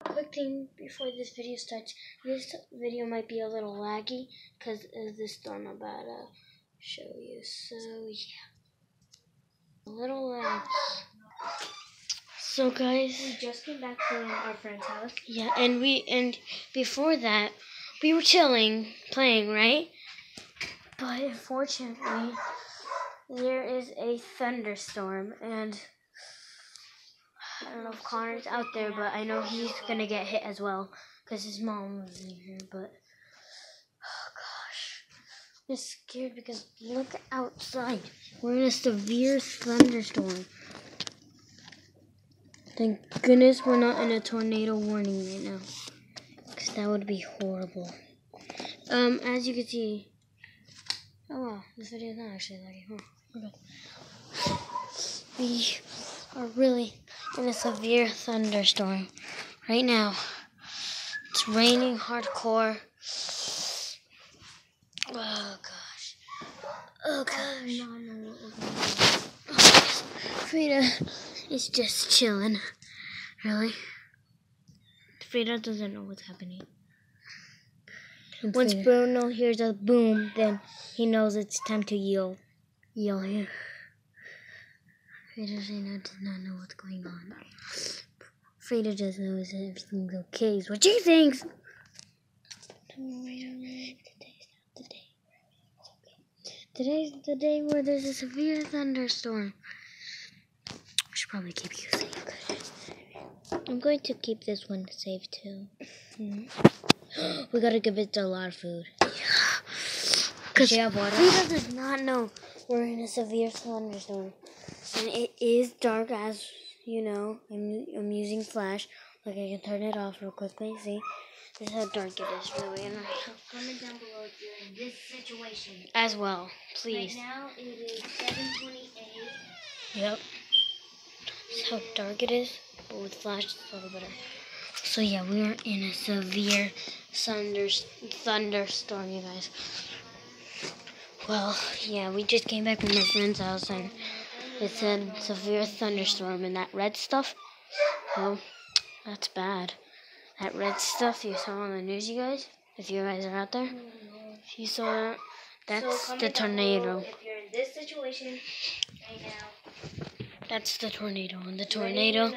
Quick thing before this video starts. This video might be a little laggy because of the storm I'm about to show you. So yeah, a little lag. So guys, we just came back from our friend's house. Yeah, and before that, we were chilling, playing, right? But unfortunately, there is a thunderstorm, and I don't know if Connor's out there, but I know he's gonna get hit as well because his mom was in here. But oh gosh, I'm scared because look outside. We're in a severe thunderstorm. Thank goodness we're not in a tornado warning right now, because that would be horrible. As you can see, oh wow, this video is not actually laggy. Okay. We are really in a severe thunderstorm right now. It's raining hardcore. Oh gosh. Oh gosh. Frida is just chilling. Really? Frida doesn't know what's happening. Once Bruno hears a boom, then he knows it's time to yell. Yeah. Frida does not know what's going on. Frida just knows that everything's okay, is what she thinks. Today's the day where there's a severe thunderstorm. We should probably keep you safe. I'm going to keep this one safe too. We gotta give it a lot of food. Does she have water? Frida does not know we're in a severe thunderstorm. And it is dark, as you know. I'm using flash. Like, I can turn it off real quickly. See? This is how dark it is, really. And Comment down below if you're in this situation. as well, please. Right now it is 7:28. Yep. This is how dark it is. But with flash, it's a little better. So yeah, we are in a severe thunderstorm, you guys. Well, yeah, we just came back from my friend's house, and it said severe thunderstorm, and that red stuff, well, that's bad. That red stuff you saw on the news, you guys, if you guys are out there, if you saw that, that's the tornado. If you're in this situation right now, that's the tornado, and the tornado,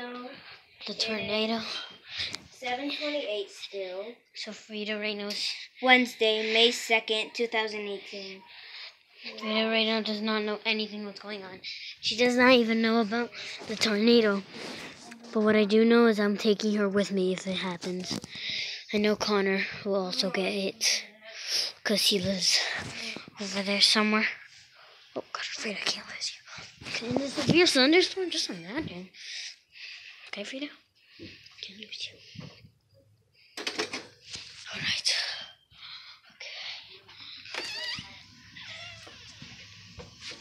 7:28 still. So Frida right now, Wednesday, May 2nd, 2018. Frida right now does not know anything what's going on. She does not even know about the tornado. But what I do know is I'm taking her with me if it happens. I know Connor will also get hit because he lives over there somewhere. Oh God, Frida, I can't lose you. Okay, in the severe thunderstorm, just imagine. Okay, Frida? Can't lose you. Alright. Okay.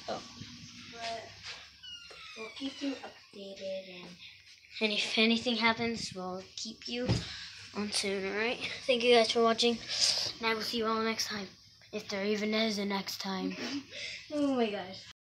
Oh. But we'll keep you updated, And if anything happens, we'll keep you on soon, alright? Thank you guys for watching, and I will see you all next time. If there even is a next time. oh my gosh.